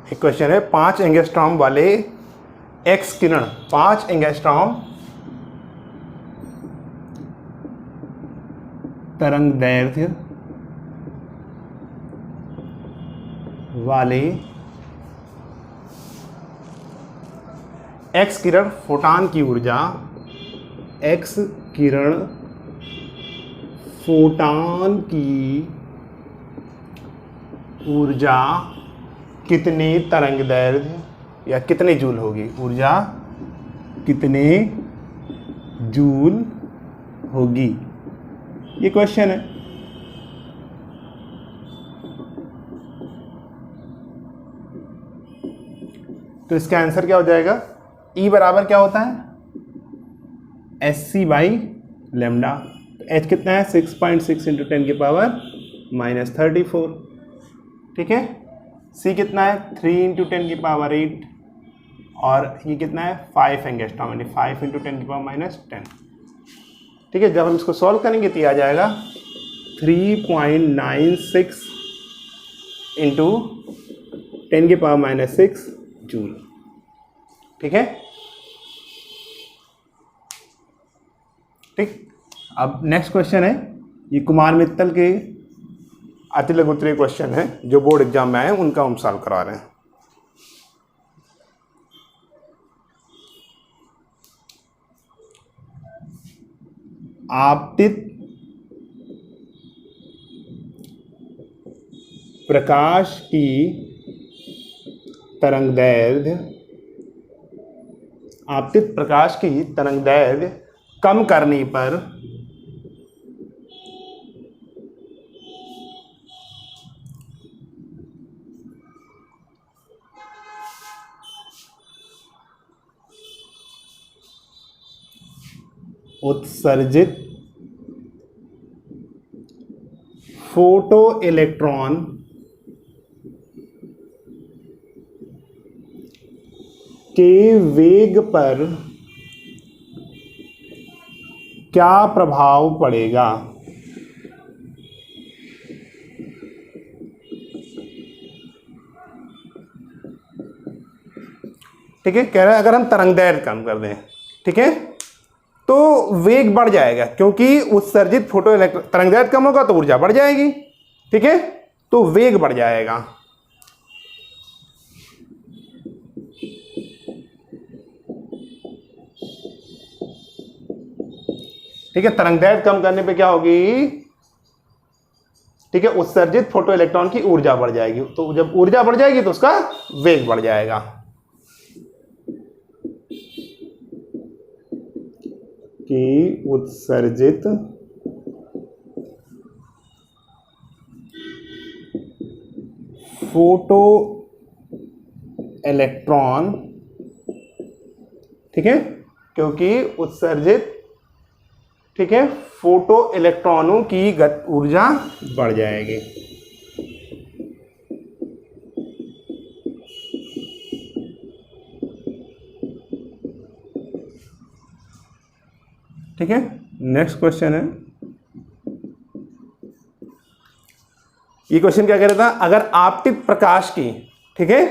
एक क्वेश्चन है 5 एंगस्ट्रॉम वाले एक्स किरण, 5 एंगस्ट्रॉम तरंग दैर्ध्य वाले एक्स किरण फोटॉन की ऊर्जा, एक्स किरण फोटॉन की ऊर्जा कितने तरंग दैर्ध्य या कितने जूल होगी, ऊर्जा कितने जूल होगी, ये क्वेश्चन है। तो इसका आंसर क्या हो जाएगा, E बराबर क्या होता है SC/λ। H कितना है 6.6 × 10⁻⁻34, ठीक है। C कितना है 3 × 10⁸, और ये कितना है 5 एंगस्ट्रॉम, यानी 5 × 10⁻10, ठीक है। जब हम इसको सॉल्व करेंगे तो ये आ जाएगा 3.96 × 10⁻6 जूल, ठीक है। ठीक, अब नेक्स्ट क्वेश्चन है, ये कुमार मित्तल के अति लघु उत्तरीय क्वेश्चन है जो बोर्ड एग्जाम में आए, उनका हम सॉल्व करवा रहे हैं। आपतित प्रकाश की तरंगदैर्ध्य, आपतित प्रकाश की तरंगदैर्ध्य कम करने पर उत्सर्जित फोटो इलेक्ट्रॉन के वेग पर क्या प्रभाव पड़ेगा। ठीक है, कह रहा है अगर हम तरंगदैर्ध्य कम कर दें, ठीक है, तो वेग बढ़ जाएगा, क्योंकि उत्सर्जित फोटो इलेक्ट्रॉन, तरंगदैर्ध्य कम होगा तो ऊर्जा बढ़ जाएगी, ठीक है, तो वेग बढ़ जाएगा। ठीक है, तरंगदैर्ध्य कम करने पे क्या होगी, ठीक है, उत्सर्जित फोटो इलेक्ट्रॉन की ऊर्जा बढ़ जाएगी, तो जब ऊर्जा बढ़ जाएगी तो उसका वेग बढ़ जाएगा। कि उत्सर्जित फोटो इलेक्ट्रॉन, ठीक है, क्योंकि उत्सर्जित, ठीक है, फोटो इलेक्ट्रॉनों की ऊर्जा बढ़ जाएगी। ठीक है, नेक्स्ट क्वेश्चन है, ये क्वेश्चन क्या कह रहा था, अगर आपतित प्रकाश की, ठीक है,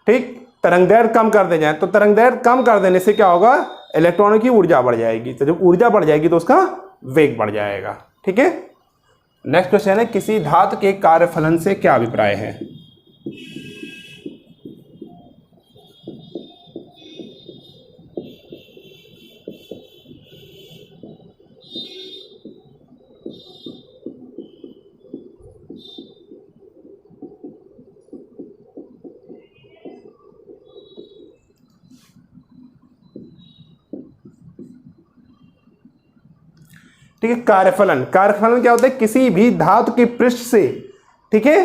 ठीक, तरंगदैर्ध्य कम कर दे जाए, तो तरंगदैर्ध्य कम कर देने से क्या होगा, इलेक्ट्रॉनों की ऊर्जा बढ़ जाएगी, तो जब ऊर्जा बढ़ जाएगी तो उसका वेग बढ़ जाएगा। ठीक है, नेक्स्ट क्वेश्चन है, किसी धातु के कार्यफलन से क्या अभिप्राय है। ठीक है, कार्यफलन, कार्यफलन क्या होता है, किसी भी धातु के पृष्ठ से, ठीक है,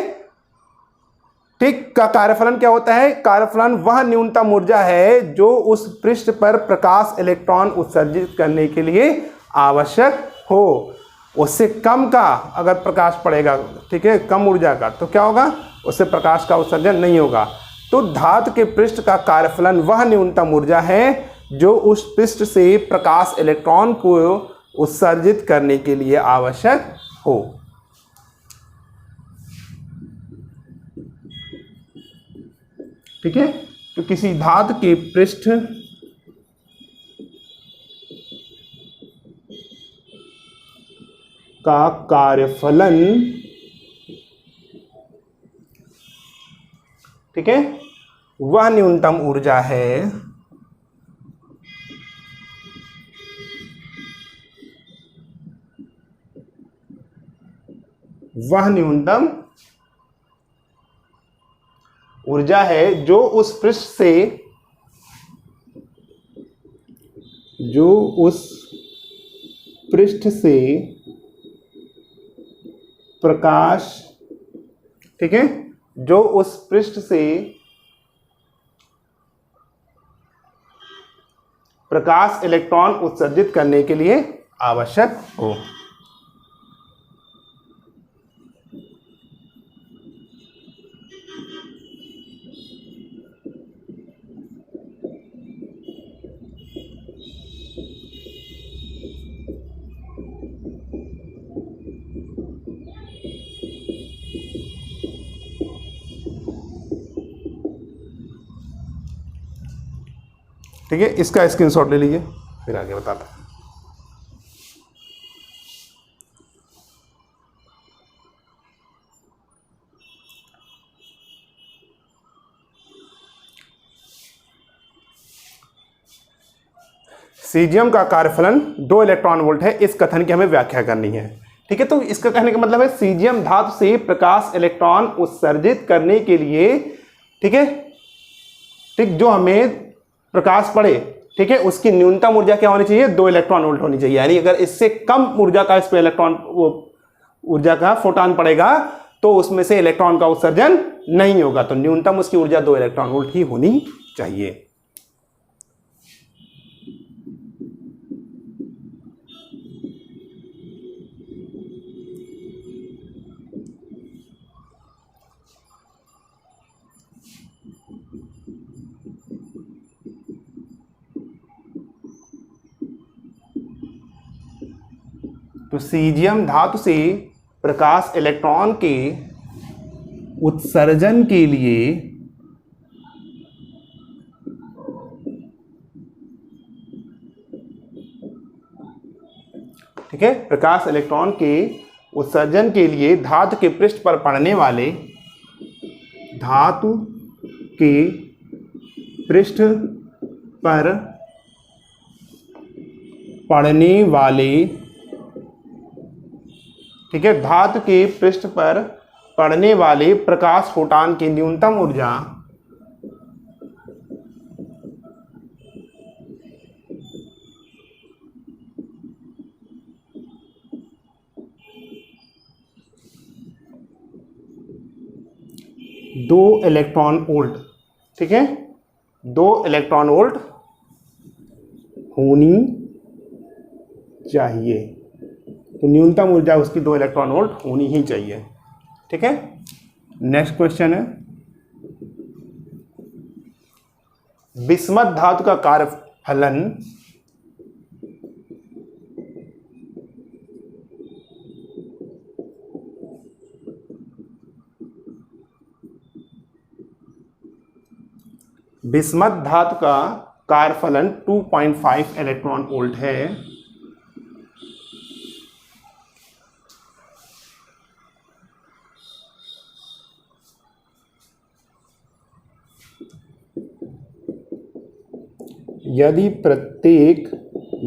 ठीक, का कार्यफलन क्या होता है, कार्यफलन वह न्यूनतम ऊर्जा है जो उस पृष्ठ पर प्रकाश इलेक्ट्रॉन उत्सर्जित करने के लिए आवश्यक हो। उससे कम का अगर प्रकाश पड़ेगा, ठीक है, कम ऊर्जा का, तो क्या होगा, उससे प्रकाश का उत्सर्जन नहीं होगा। तो धातु के पृष्ठ का कार्यफलन वह न्यूनतम ऊर्जा है जो उस पृष्ठ से प्रकाश इलेक्ट्रॉन को उत्सर्जित करने के लिए आवश्यक हो। ठीक है, तो किसी धातु के पृष्ठ का कार्यफलन, ठीक है, वह न्यूनतम ऊर्जा है जो उस पृष्ठ से प्रकाश, ठीक है, जो उस पृष्ठ से प्रकाश इलेक्ट्रॉन उत्सर्जित करने के लिए आवश्यक हो। ठीक है, इसका स्क्रीनशॉट ले लीजिए, फिर आगे बताता हूं। सीजियम का कार्यफलन 2 इलेक्ट्रॉन वोल्ट है, इस कथन की हमें व्याख्या करनी है। ठीक है, तो इसका कहने का मतलब है सीजियम धातु से प्रकाश इलेक्ट्रॉन उत्सर्जित करने के लिए, ठीक है, ठीक, जो हमें प्रकाश पड़े, ठीक है, उसकी न्यूनतम ऊर्जा क्या होनी चाहिए? 2 इलेक्ट्रॉन वोल्ट होनी चाहिए। यानी अगर इससे कम ऊर्जा का इस पे ऊर्जा का फोटॉन पड़ेगा तो उसमें से इलेक्ट्रॉन का उत्सर्जन नहीं होगा, तो न्यूनतम उसकी ऊर्जा 2 इलेक्ट्रॉन वोल्ट ही होनी चाहिए। तो सीजियम धातु से प्रकाश इलेक्ट्रॉन के उत्सर्जन के लिए ठीक है, प्रकाश इलेक्ट्रॉन के उत्सर्जन के लिए धातु के पृष्ठ पर पड़ने वाले ठीक है, धातु के पृष्ठ पर पड़ने वाले प्रकाश फोटॉन की न्यूनतम ऊर्जा दो इलेक्ट्रॉन वोल्ट, ठीक है, 2 इलेक्ट्रॉन वोल्ट होनी चाहिए। तो न्यूनतम ऊर्जा उसकी 2 इलेक्ट्रॉन वोल्ट होनी ही चाहिए। ठीक है, नेक्स्ट क्वेश्चन है, बिस्मथ धातु का कार्यफलन बिस्मथ धातु का कार्यफलन 2.5 इलेक्ट्रॉन वोल्ट है। यदि प्रत्येक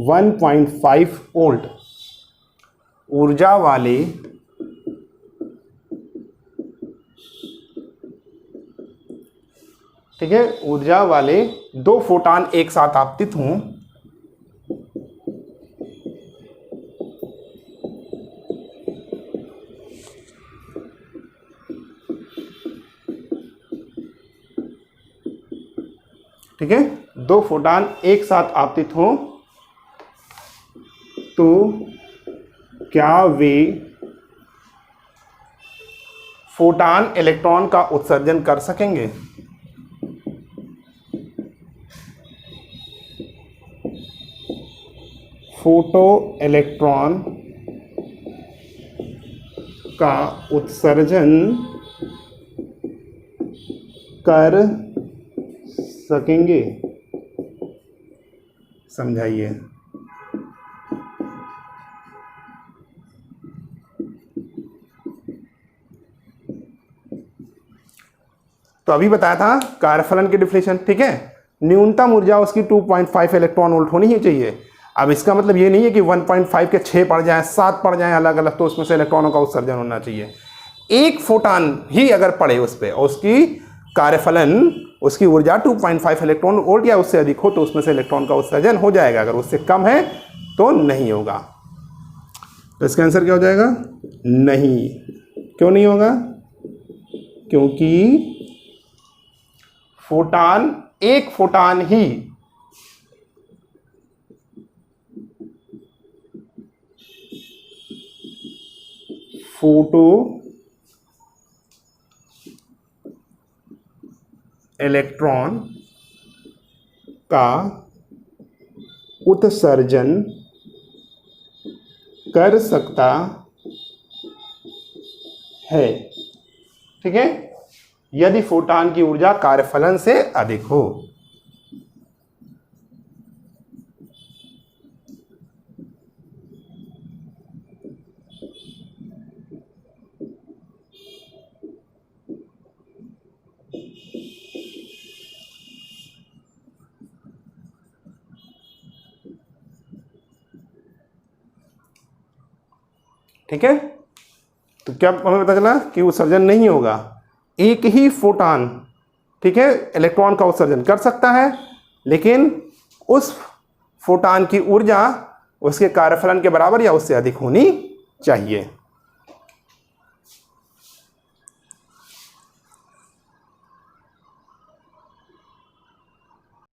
1.5 वोल्ट ऊर्जा वाले ठीक है, ऊर्जा वाले 2 फोटॉन एक साथ आपतित हों ठीक है, 2 फोटॉन एक साथ आपतित हों तो क्या वे फोटॉन इलेक्ट्रॉन का उत्सर्जन कर सकेंगे? फोटो इलेक्ट्रॉन का उत्सर्जन कर सकेंगे। समझाइए। तो अभी बताया था कार्यफलन की डिफिनेशन, ठीक है। न्यूनतम ऊर्जा उसकी 2.5 इलेक्ट्रॉन वोल्ट होनी ही चाहिए। अब इसका मतलब ये नहीं है कि 1.5 के 6 पड़ जाएं, 7 पड़ जाएं अलग अलग, तो उसमें से इलेक्ट्रॉनों का उत्सर्जन होना चाहिए। एक फोटान ही अगर पड़े उस पर और उसकी कार्यफलन, उसकी ऊर्जा 2.5 इलेक्ट्रॉन वोल्ट या उससे अधिक हो, तो उसमें से इलेक्ट्रॉन का उत्सर्जन हो जाएगा। अगर उससे कम है तो नहीं होगा। तो इसका आंसर क्या हो जाएगा? नहीं। क्यों नहीं होगा? क्योंकि फोटान, एक फोटान ही फोटो इलेक्ट्रॉन का उत्सर्जन कर सकता है, ठीक है, यदि फोटान की ऊर्जा कार्यफलन से अधिक हो। ठीक है, तो क्या हमें पता चला कि उत्सर्जन नहीं होगा। एक ही फोटान, ठीक है, इलेक्ट्रॉन का उत्सर्जन कर सकता है, लेकिन उस फोटान की ऊर्जा उसके कार्यफलन के बराबर या उससे अधिक होनी चाहिए।